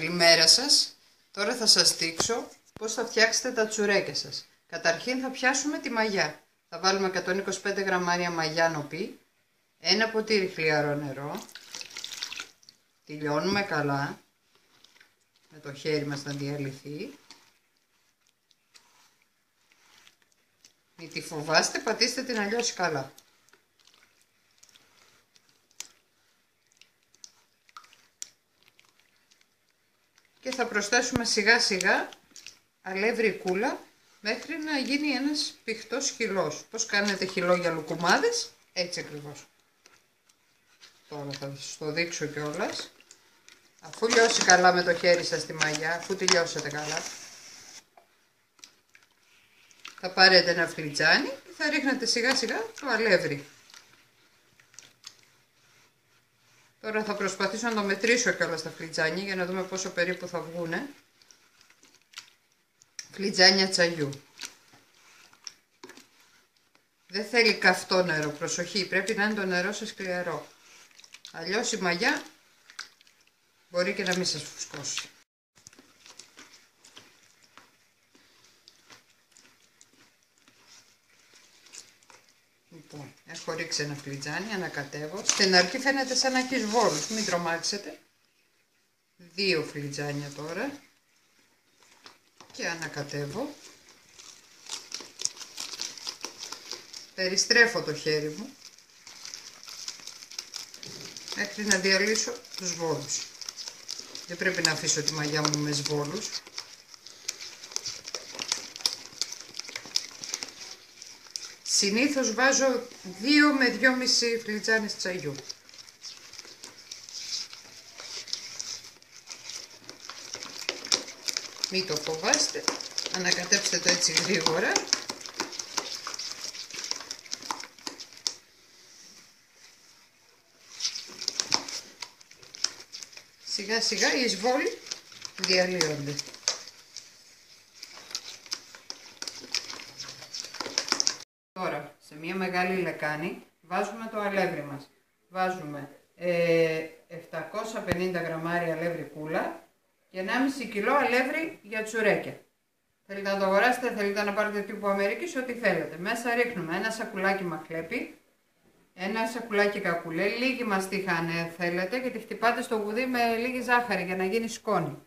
Καλημέρα σας. Τώρα θα σας δείξω πώς θα φτιάξετε τα τσουρέκια σας. Καταρχήν θα πιάσουμε τη μαγιά. Θα βάλουμε 125 γραμμάρια μαγιά νοπή, ένα ποτήρι χλιαρό νερό. Τη λιώνουμε καλά, με το χέρι μας να διαλυθεί. Μην τη φοβάστε, πατήστε την να λιώσει καλά. Και θα προσθέσουμε σιγά σιγά αλεύρι κούλα μέχρι να γίνει ένας πηχτός χυλός. Πώς κάνετε χυλό για λουκουμάδες, έτσι ακριβώς. Τώρα θα σας το δείξω κιόλας. Αφού λιώσει καλά με το χέρι σας τη μαγιά, αφού τη λιώσετε καλά, θα πάρετε ένα φλιτζάνι και θα ρίχνετε σιγά σιγά το αλεύρι. Τώρα θα προσπαθήσω να το μετρήσω κιόλας τα φλιτζάνια για να δούμε πόσο περίπου θα βγουνε. Φλιτζάνια τσαγιού. Δεν θέλει καυτό νερό, προσοχή, πρέπει να είναι το νερό σας χλιαρό. Αλλιώς η μαγιά μπορεί και να μην σας φουσκώσει. Λοιπόν, έχω ρίξει ένα φλιτζάνι, ανακατεύω. Στην αρχή φαίνεται σαν να έχει βόλους, μην τρομάξετε. 2 φλιτζάνια τώρα. Και ανακατεύω. Περιστρέφω το χέρι μου μέχρι να διαλύσω τους βόλους. Δεν πρέπει να αφήσω τη μαγιά μου με σβόλους. Συνήθως βάζω 2 με 2,5 φλιτζάνες τσαγιού. Μην το φοβάστε, ανακατέψτε το έτσι γρήγορα. Σιγά σιγά οι εισβόλοι διαλύονται. Τώρα σε μια μεγάλη λεκάνη βάζουμε το αλεύρι μας. Βάζουμε 750 γραμμάρια αλεύρι κούλα και 1,5 κιλό αλεύρι για τσουρέκια. Θέλετε να το αγοράσετε, θέλετε να πάρετε τύπου Αμερικής, ό,τι θέλετε. Μέσα ρίχνουμε ένα σακουλάκι μαχλέπι, ένα σακουλάκι κακουλέ, λίγη μαστίχα αν θέλετε και τη χτυπάτε στο γουδί με λίγη ζάχαρη για να γίνει σκόνη.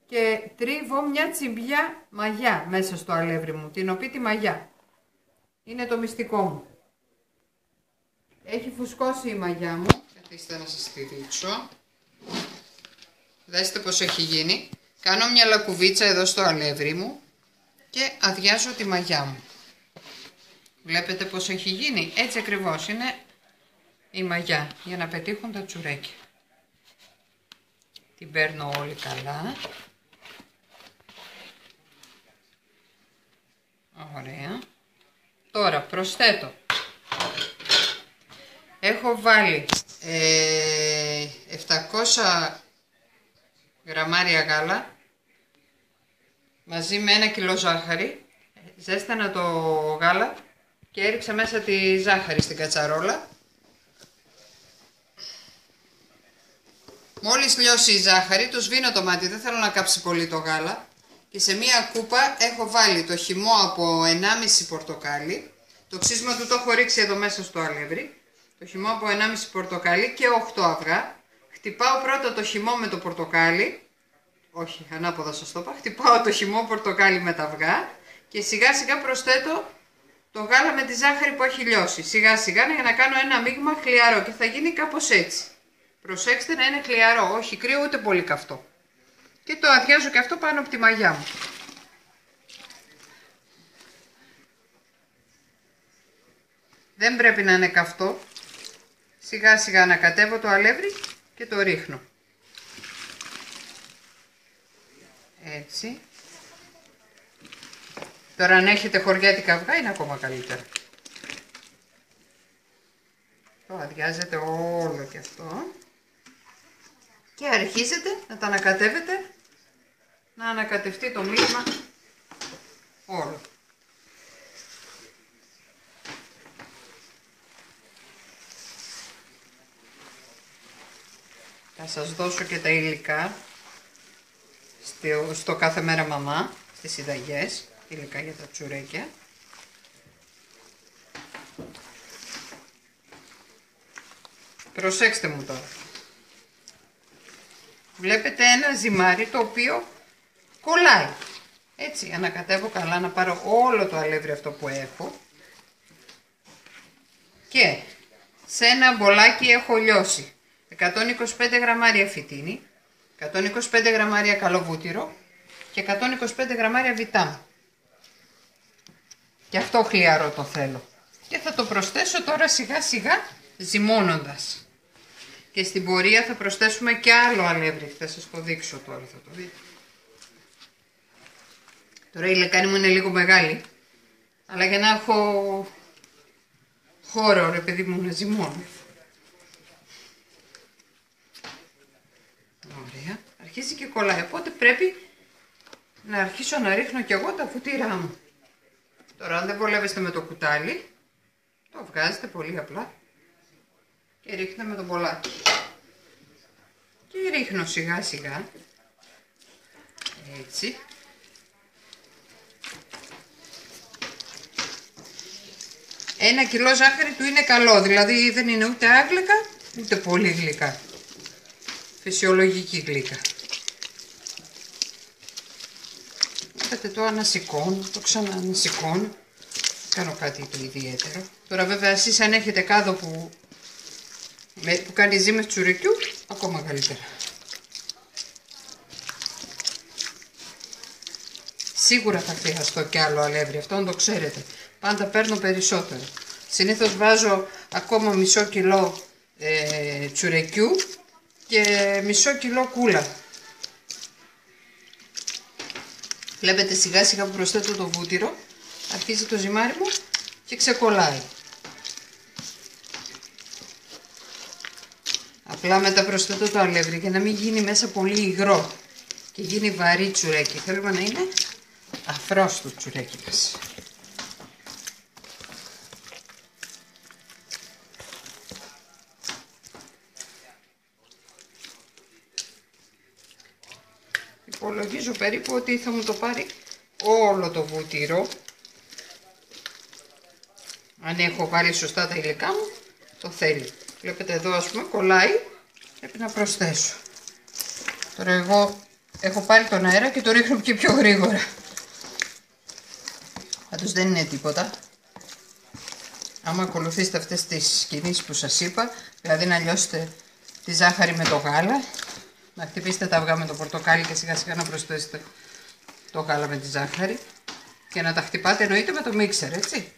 Και τρίβω μια τσιμπιά μαγιά μέσα στο αλεύρι μου, την οποία τη μαγιά. Είναι το μυστικό μου. Έχει φουσκώσει η μαγιά μου. Καθίστε να σας τη δείξω. Δέστε πως έχει γίνει. Κάνω μια λακκουβίτσα εδώ στο αλεύρι μου και αδειάζω τη μαγιά μου. Βλέπετε πως έχει γίνει. Έτσι ακριβώς είναι η μαγιά για να πετύχουν τα τσουρέκια. Την παίρνω όλη καλά. Ωραία. Τώρα προσθέτω. Έχω βάλει 700 γραμμάρια γάλα μαζί με 1 κιλό ζάχαρη. Ζέστανα το γάλα και έριξα μέσα τη ζάχαρη στην κατσαρόλα. Μόλις λιώσει η ζάχαρη, το σβήνω το μάτι, δεν θέλω να κάψει πολύ το γάλα. Και σε μία κούπα έχω βάλει το χυμό από 1,5 πορτοκάλι. Το ξύσμα του το έχω ρίξει εδώ μέσα στο αλεύρι. Το χυμό από 1,5 πορτοκάλι και 8 αυγά. Χτυπάω πρώτα το χυμό με το πορτοκάλι. Όχι, ανάποδα σας το είπα. Χτυπάω το χυμό πορτοκάλι με τα αυγά. Και σιγά σιγά προσθέτω το γάλα με τη ζάχαρη που έχει λιώσει. Σιγά σιγά για να κάνω ένα μείγμα χλιαρό και θα γίνει κάπως έτσι. Προσέξτε να είναι χλιαρό, όχι κρύο ούτε πολύ καυτό. Και το αδειάζω και αυτό πάνω από τη μαγιά μου. Δεν πρέπει να είναι καυτό. Σιγά σιγά ανακατεύω το αλεύρι και το ρίχνω. Έτσι. Τώρα αν έχετε χωριάτικα αυγά είναι ακόμα καλύτερα. Το αδειάζετε όλο και αυτό. Και αρχίζετε να τα ανακατεύετε, να ανακατευτεί το μείγμα όλο. Θα σας δώσω και τα υλικά. στο κάθε μέρα μαμά, στις συνταγές, υλικά για τα τσουρέκια. Προσέξτε μου τώρα. Βλέπετε ένα ζυμάρι το οποίο κολλάει. Έτσι, ανακατεύω καλά να πάρω όλο το αλεύρι αυτό που έχω. Και σε ένα μπολάκι έχω λιώσει 125 γραμμάρια φυτίνη, 125 γραμμάρια καλοβούτυρο και 125 γραμμάρια βιτάμ. Και αυτό χλιαρό το θέλω. Και θα το προσθέσω τώρα σιγά σιγά ζυμώνοντας. Και στην πορεία θα προσθέσουμε και άλλο αλεύρι. Θα σας το δείξω τώρα, θα το δείτε. Τώρα η λεκάνη μου είναι λίγο μεγάλη, αλλά για να έχω χώρο, ρε παιδί μου, να ζυμώνω. Ωραία. Αρχίζει και κολλάει, οπότε πρέπει να αρχίσω να ρίχνω κι εγώ τα βουτυρά μου. Τώρα αν δεν βολεύεστε με το κουτάλι, το βγάζετε πολύ απλά και ρίχνετε με τον μπολάκι. Και ρίχνω σιγά σιγά, έτσι. Ένα κιλό ζάχαρη του είναι καλό, δηλαδή δεν είναι ούτε άγλικα ούτε πολύ γλυκά. Φυσιολογική γλύκα. Βλέπετε το ανασηκώνω, το ξαναανασηκώνω. Κάνω κάτι το ιδιαίτερο. Τώρα βέβαια εσείς αν έχετε κάδο που κάνει ζύμες τσουρεκιού, ακόμα καλύτερα. Σίγουρα θα χρειαστώ κι άλλο αλεύρι, αυτό να το ξέρετε. Πάντα παίρνω περισσότερο. Συνήθως βάζω ακόμα μισό κιλό τσουρεκιού και μισό κιλό κούλα. Βλέπετε σιγά σιγά που προσθέτω το βούτυρο, αρχίζει το ζυμάρι μου και ξεκολλάει. Απλά μετά προσθέτω το αλεύρι για να μην γίνει μέσα πολύ υγρό και γίνει βαρύ τσουρέκι. Θέλουμε να είναι αφρόστο τσουρέκι μας. Υπολογίζω περίπου ότι θα μου το πάρει όλο το βούτυρο. Αν έχω βάλει σωστά τα υλικά μου, το θέλει. Βλέπετε εδώ ας πούμε κολλάει, πρέπει να προσθέσω. Τώρα εγώ έχω πάρει τον αέρα και το ρίχνω και πιο γρήγορα. Πάντως δεν είναι τίποτα. Άμα ακολουθήσετε αυτές τις κινήσεις που σας είπα, δηλαδή να λιώσετε τη ζάχαρη με το γάλα, να χτυπήσετε τα αυγά με το πορτοκάλι και σιγά σιγά να προσθέσετε το γάλα με τη ζάχαρη και να τα χτυπάτε εννοείται με το μίξερ, έτσι.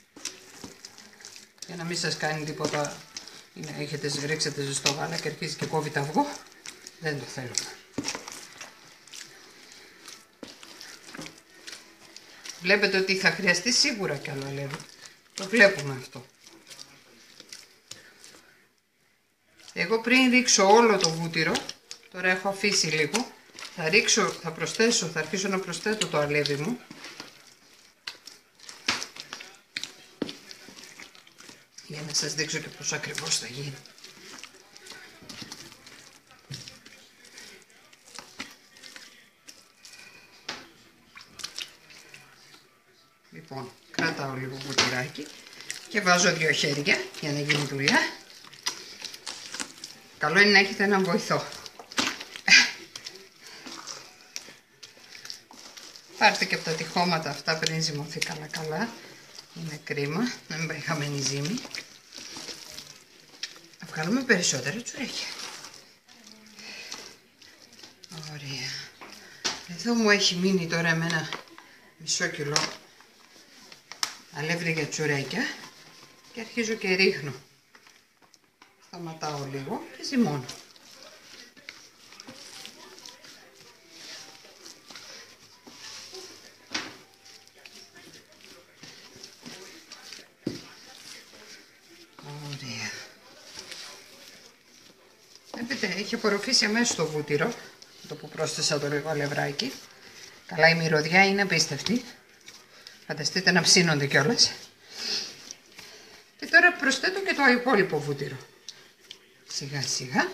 Για να μην σας κάνει τίποτα ή να ρίξετε ζεστό γάλα και αρχίζει και κόβει το αυγό. Δεν το θέλουμε. Βλέπετε ότι θα χρειαστεί σίγουρα κι άλλο αλεύρι. Το βλέπουμε αυτό. Εγώ πριν ρίξω όλο το βούτυρο, τώρα έχω αφήσει λίγο, θα αρχίσω να προσθέτω το αλεύρι μου. Για να σας δείξω και πώς ακριβώς θα γίνει. Λοιπόν, κρατάω λίγο βουτυράκι και βάζω 2 χέρια για να γίνει δουλειά. Καλό είναι να έχετε έναν βοηθό. Πάρτε και από τα τυχώματα αυτά πριν ζυμωθεί καλά. Είναι κρίμα να μην πάει χαμένη ζύμη. Θα βγάλουμε περισσότερα τσουρέκια. Ωραία. Εδώ μου έχει μείνει τώρα εμένα μισό κιλό αλεύρι για τσουρέκια και αρχίζω και ρίχνω. Σταματάω λίγο και ζυμώνω. Ωραία. Βλέπετε, έχει απορροφήσει αμέσως το βούτυρο, το που πρόσθεσα το λίγο αλευράκι. Καλά, η μυρωδιά είναι απίστευτη. Φανταστείτε να ψήνονται κιόλας. Και τώρα προσθέτω και το υπόλοιπο βούτυρο. Σιγά σιγά.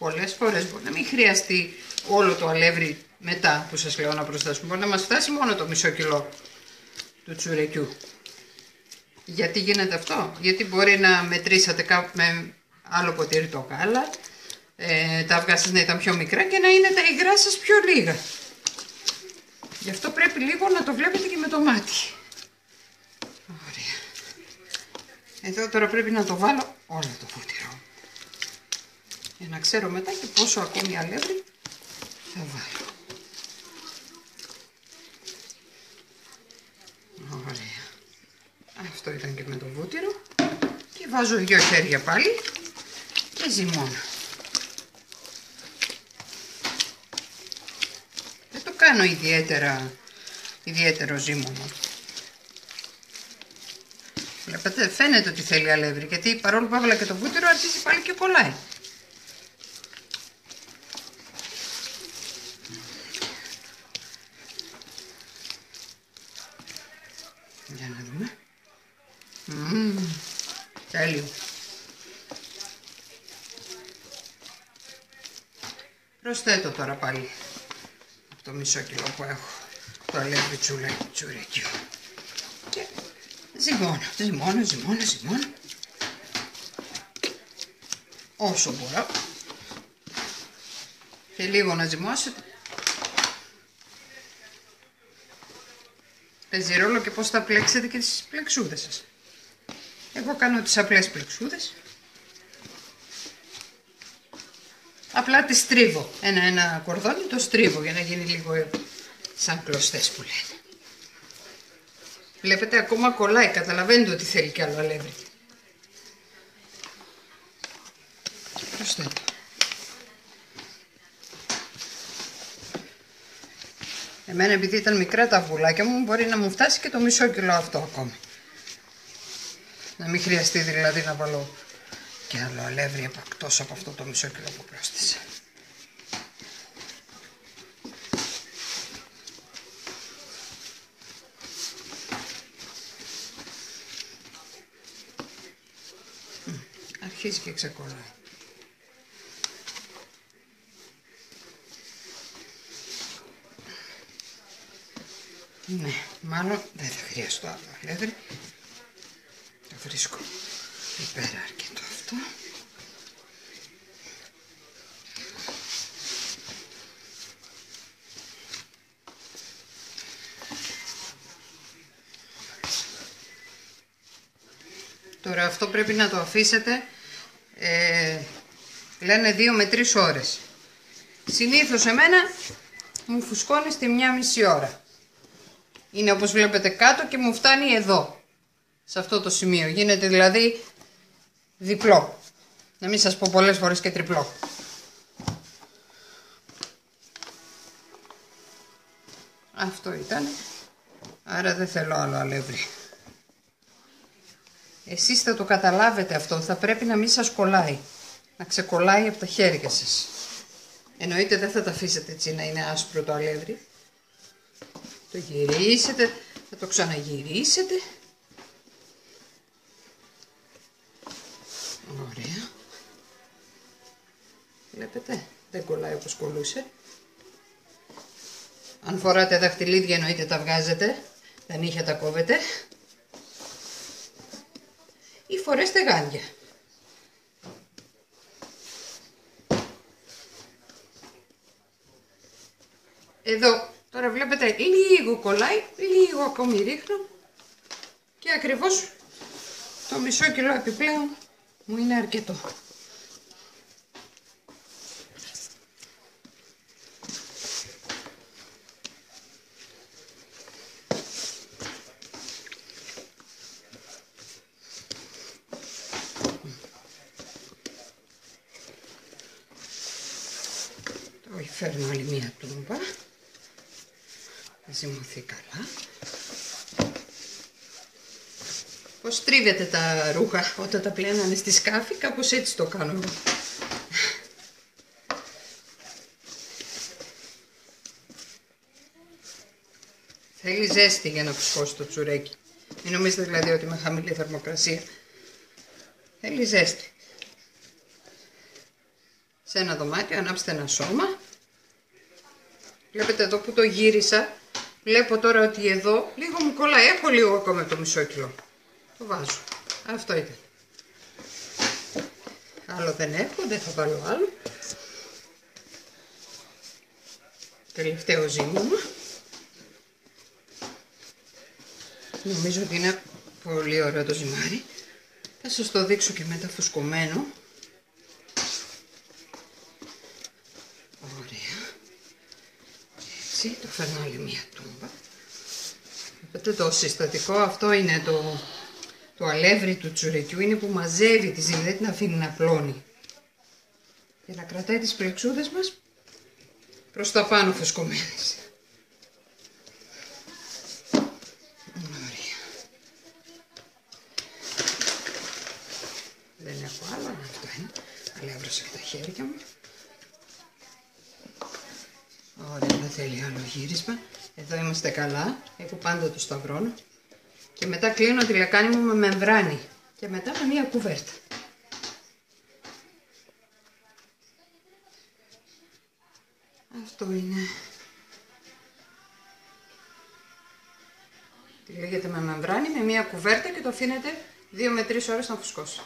πολλές φορές. Μπορεί να μην χρειαστεί όλο το αλεύρι μετά που σας λέω να προσθέσουμε. Μπορεί να μας φτάσει μόνο το μισό κιλό του τσουρεκιού. Γιατί γίνεται αυτό? Γιατί μπορεί να μετρήσατε με άλλο ποτήρι το γάλα, τα αυγά σας να ήταν πιο μικρά και να είναι τα υγρά σας πιο λίγα. Γι' αυτό πρέπει λίγο να το βλέπετε και με το μάτι. Ωραία. Εδώ τώρα πρέπει να το βάλω όλο το βούτυρο. Για να ξέρω μετά και πόσο ακόμη αλεύρι θα βάλω. Ωραία. Αυτό ήταν και με το βούτυρο. Και βάζω 2 χέρια πάλι και ζυμώνω. Δεν το κάνω ιδιαίτερο ζύμωνο. Βλέπετε, φαίνεται ότι θέλει αλεύρι, γιατί παρόλο που έβαλα και το βούτυρο αρχίζει πάλι και κολλάει. Για να δούμε. Τέλειο. Προσθέτω τώρα πάλι από το μισό κιλό που έχω το αλεύρι τσουρεκιού. Και ζυμώνω. Όσο μπορώ. Και λίγο να ζυμώσετε. Παίζει ρόλο και πώς θα πλέξετε και τις πλεξούδες σας. Εγώ κάνω τις απλές πλεξούδες. Απλά τις στρίβω. Ένα κορδόνι το στρίβω για να γίνει λίγο σαν κλωστές που λένε. Βλέπετε, ακόμα κολλάει. Καταλαβαίνετε ότι θέλει κι άλλο αλεύρι. Προσθέτω. Εμένα, επειδή ήταν μικρά τα αυγουλάκια μου, μπορεί να μου φτάσει και το μισό κιλό αυτό ακόμη. Να μην χρειαστεί δηλαδή να βάλω και άλλο αλεύρι εκτός από αυτό το μισό κιλό που πρόσθεσα. Αρχίζει και ξεκολλάει. Ναι, μάλλον δεν θα χρειαστώ άλλο αλεύρι. Το βρίσκω υπέρα αρκετό αυτό. Τώρα αυτό πρέπει να το αφήσετε, λένε 2 με 3 ώρες. Συνήθως εμένα μου φουσκώνει στη 1,5 ώρα. Είναι όπως βλέπετε κάτω και μου φτάνει εδώ, σε αυτό το σημείο. Γίνεται δηλαδή διπλό. Να μην σας πω πολλές φορές και τριπλό. Αυτό ήταν. Άρα δεν θέλω άλλο αλεύρι. Εσείς θα το καταλάβετε αυτό. Θα πρέπει να μην σας κολλάει. Να ξεκολλάει από τα χέρια σας. Εννοείται δεν θα τα αφήσετε έτσι να είναι άσπρο το αλεύρι. Το γυρίσετε, θα το ξαναγυρίσετε. Ωραία. Βλέπετε, δεν κολλάει όπως κολλούσε. Αν φοράτε δαχτυλίδια εννοείται τα βγάζετε, τα νύχια τα κόβετε. Ή φορέστε γάντια. Εδώ τώρα βλέπετε λίγο κολλάει, λίγο ακόμη ρίχνω και ακριβώς το μισό κιλό επιπλέον μου είναι αρκετό. Τώρα φέρνω άλλη μία τούμπα. Θα ζυμωθεί καλά. Πώς τρίβετε τα ρούχα όταν τα πλένανε στη σκάφη, κάπως έτσι το κάνω εγώ. Θέλει ζέστη για να φουσκώσει το τσουρέκι. Μην νομίζετε δηλαδή ότι με χαμηλή θερμοκρασία. Θέλει ζέστη. σε ένα δωμάτιο, ανάψτε ένα σώμα. Βλέπετε εδώ που το γύρισα. Βλέπω τώρα ότι εδώ λίγο μου κολλάει. Έχω λίγο ακόμα το μισό κιλό. Το βάζω. Αυτό ήταν. Άλλο δεν έχω, δεν θα βάλω άλλο. Τελευταίο ζύμωμα. Νομίζω ότι είναι πολύ ωραίο το ζυμάρι. Θα σας το δείξω και μετά φουσκωμένο. Ωραία. Έτσι, το φέρνω άλλη μία τούμπα. Βλέπετε το συστατικό αυτό είναι το αλεύρι του τσουρεκιού, είναι που μαζεύει τη ζύμη, δεν την αφήνει να απλώνει. Για να κρατάει τις πλεξούδες μας προς τα πάνω φουσκωμένες. Ωραία. Δεν έχω άλλο, αυτό είναι. Αλεύρωσα και τα χέρια μου. Ωραία, δεν θέλει άλλο γύρισμα. Εδώ είμαστε καλά, έχω πάντα το σταυρώνω. Και μετά κλείνω τη λεκάνη μου με μεμβράνη. Και μετά με μία κουβέρτα. Αυτό είναι. Τη λέγεται με μεμβράνη, με μία κουβέρτα και το αφήνετε 2 με 3 ώρες να φουσκώσει.